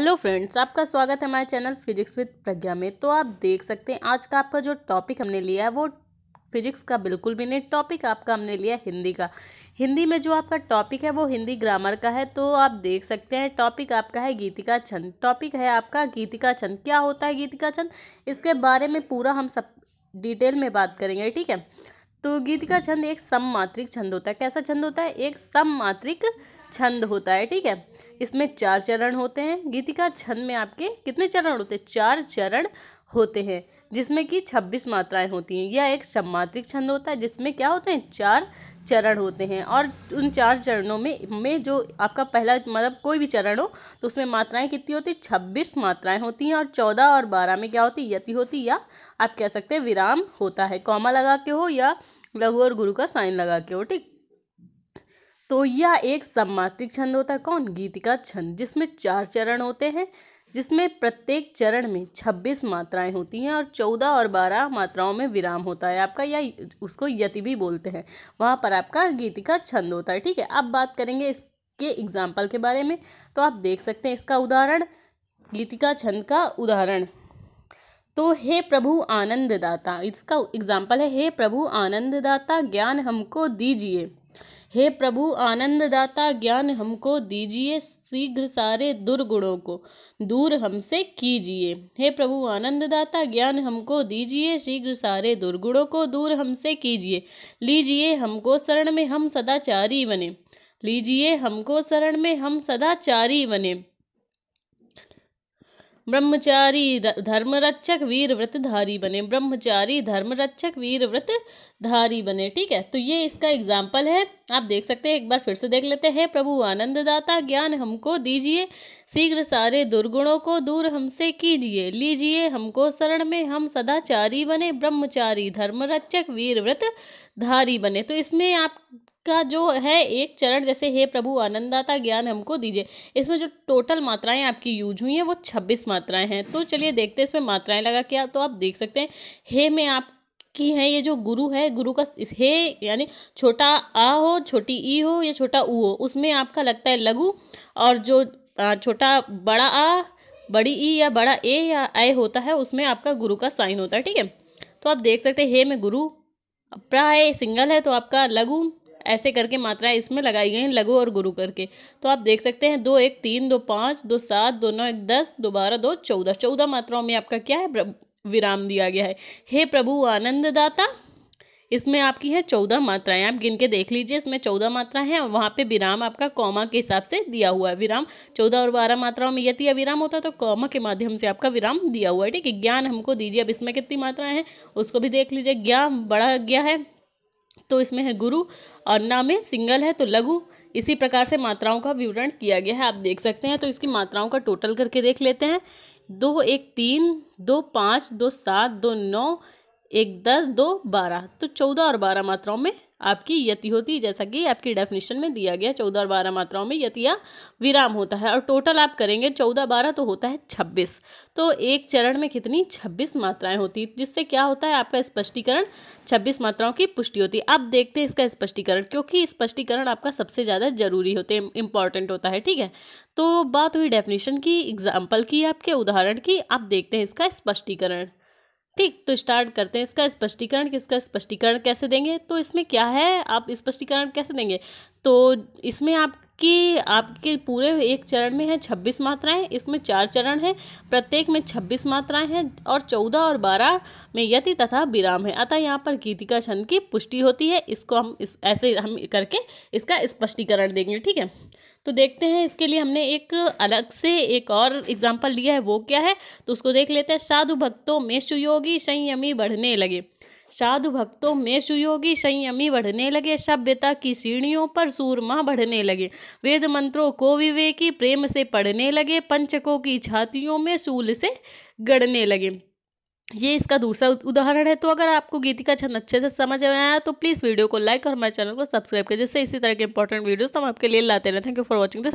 Hello friends, आपका स्वागत है हमारे चैनल फिजिक्स विद प्रज्ञा में। तो आप देख सकते हैं आज का आपका जो टॉपिक हमने लिया है वो फिजिक्स का बिल्कुल भी नहीं, टॉपिक आपका हमने लिया हिंदी का। हिंदी में जो आपका टॉपिक है वो हिंदी ग्रामर का है। तो आप देख सकते हैं टॉपिक आपका है गीतिका छंद। टॉपिक है आपका गीतिका छंद। क्या होता है गीतिका छंद, इसके बारे में पूरा हम सब डिटेल में बात करेंगे, ठीक है। तो गीतिका छंद एक सममात्रिक छंद होता है। कैसा छंद होता है? एक सममात्रिक छंद होता है, ठीक है। इसमें 4 चरण होते हैं। गीतिका छंद में आपके कितने चरण होते हैं? 4 चरण होते हैं, जिसमें कि 26 मात्राएं होती हैं। यह एक सममात्रिक छंद होता है जिसमें क्या होते हैं? 4 चरण होते हैं। और उन 4 चरणों में जो आपका पहला मतलब कोई भी चरण हो तो उसमें मात्राएं कितनी होती? 26 मात्राएं होती हैं। और 14 और 12 में क्या होती? यति होती, या आप कह सकते हैं विराम होता है, कॉमा लगा के हो या लघु और गुरु का साइन लगा के हो, ठीक। तो यह एक सममात्रिक छंद होता है। कौन? गीतिका छंद, जिसमें 4 चरण होते हैं, जिसमें प्रत्येक चरण में 26 मात्राएं होती हैं और 14 और 12 मात्राओं में विराम होता है आपका, या उसको यति भी बोलते हैं। वहाँ पर आपका गीतिका छंद होता है, ठीक है। अब बात करेंगे इसके एग्जाम्पल के बारे में। तो आप देख सकते हैं इसका उदाहरण, गीतिका छंद का उदाहरण। तो हे प्रभु आनंद दाता, इसका एग्जाम्पल है हे प्रभु आनंद दाता ज्ञान हमको दीजिए। हे प्रभु आनंद दाता ज्ञान हमको दीजिए, शीघ्र सारे दुर्गुणों को दूर हमसे कीजिए। हे प्रभु आनंद दाता ज्ञान हमको दीजिए, शीघ्र सारे दुर्गुणों को दूर हमसे कीजिए। लीजिए हमको शरण में हम सदाचारी बने। लीजिए हमको शरण में हम सदाचारी बने। ब्रह्मचारी धर्मरक्षक वीर व्रतधारी बने। ब्रह्मचारी धर्मरक्षक वीर व्रतधारी बने, ठीक है। तो ये इसका एग्जाम्पल है, आप देख सकते हैं। एक बार फिर से देख लेते हैं। प्रभु आनंददाता ज्ञान हमको दीजिए, शीघ्र सारे दुर्गुणों को दूर हमसे कीजिए। लीजिए हमको शरण में हम सदाचारी बने। ब्रह्मचारी धर्मरक्षक वीर व्रतधारी बने। तो इसमें आप का जो है एक चरण, जैसे हे प्रभु आनंददाता ज्ञान हमको दीजिए, इसमें जो टोटल मात्राएं आपकी यूज हुई हैं वो 26 मात्राएं हैं। तो चलिए देखते हैं इसमें मात्राएं लगा क्या। तो आप देख सकते हैं हे में आपकी है ये जो गुरु है, गुरु का हे यानी छोटा आ हो, छोटी ई हो या छोटा ऊ हो, उसमें आपका लगता है लघु। और जो छोटा बड़ा आ, बड़ी ई या बड़ा ए या ऐ होता है उसमें आपका गुरु का साइन होता है, ठीक है। तो आप देख सकते हैं हे में गुरु, प्राय सिंगल है तो आपका लघु, ऐसे करके मात्राएं इसमें लगाई गई हैं लघु और गुरु करके। तो आप देख सकते हैं 2 1 3 2 5 2 7 2 9 1 10 2 12 2 14 14 मात्राओं में आपका क्या है? विराम दिया गया है। हे प्रभु आनंददाता, इसमें आपकी है 14 मात्राएं। आप गिन के देख लीजिए, इसमें 14 मात्राएं हैं और वहाँ पे विराम आपका कॉमा के हिसाब से दिया हुआ है। विराम 14 और 12 मात्राओं में यति या विराम होता है तो कॉमा के माध्यम से आपका विराम दिया हुआ है, ठीक है। ज्ञान हमको दीजिए, अब इसमें कितनी मात्राएं हैं उसको भी देख लीजिए। ज्ञान बड़ा गया है तो इसमें है गुरु, और ना में सिंगल है तो लघु। इसी प्रकार से मात्राओं का विवरण किया गया है, आप देख सकते हैं। तो इसकी मात्राओं का टोटल करके देख लेते हैं। 2 1 3 2 5 2 7 2 9 1 10 2 12, तो 14 और 12 मात्राओं में आपकी यति होती है, जैसा कि आपकी डेफिनेशन में दिया गया। 14 और 12 मात्राओं में यति या विराम होता है। और टोटल आप करेंगे 14 12 तो होता है 26। तो एक चरण में कितनी? 26 मात्राएं होती, जिससे क्या होता है आपका स्पष्टीकरण, 26 मात्राओं की पुष्टि होती है। अब देखते हैं इसका स्पष्टीकरण, क्योंकि स्पष्टीकरण आपका सबसे ज़्यादा जरूरी होते हैं, इंपॉर्टेंट होता है, ठीक है। तो बात हुई डेफिनेशन की, एग्जाम्पल की, आपके उदाहरण की। अब देखते हैं इसका स्पष्टीकरण, ठीक। तो स्टार्ट करते हैं इसका स्पष्टीकरण। किसका स्पष्टीकरण कैसे देंगे? तो इसमें क्या है, आप स्पष्टीकरण कैसे देंगे? तो इसमें आपके पूरे एक चरण में है 26 मात्राएं, इसमें 4 चरण हैं, प्रत्येक में 26 मात्राएं हैं और 14 और 12 में यति तथा विराम है। अतः यहाँ पर गीतिका छंद की पुष्टि होती है। इसको हम ऐसे हम करके इसका स्पष्टीकरण देंगे, ठीक है। तो देखते हैं, इसके लिए हमने एक अलग से एक और एग्जाम्पल लिया है, वो क्या है तो उसको देख लेते हैं। साधु भक्तों में सुयोगी संयमी बढ़ने लगे। साधु भक्तों में सुयोगी संयमी बढ़ने लगे। सभ्यता की सीढ़ियों पर सूरमा बढ़ने लगे। वेद मंत्रों को विवेकी प्रेम से पढ़ने लगे। पंचकों की छातियों में शूल से गढ़ने लगे। ये इसका दूसरा उदाहरण है। तो अगर आपको गीतिका छंद अच्छे से समझ में आया तो प्लीज़ वीडियो को लाइक और हमारे चैनल को सब्सक्राइब करें, जिससे इसी तरह के इंपॉर्टेंट वीडियोस हम आपके लिए लाते रहें। Thank you for watching this.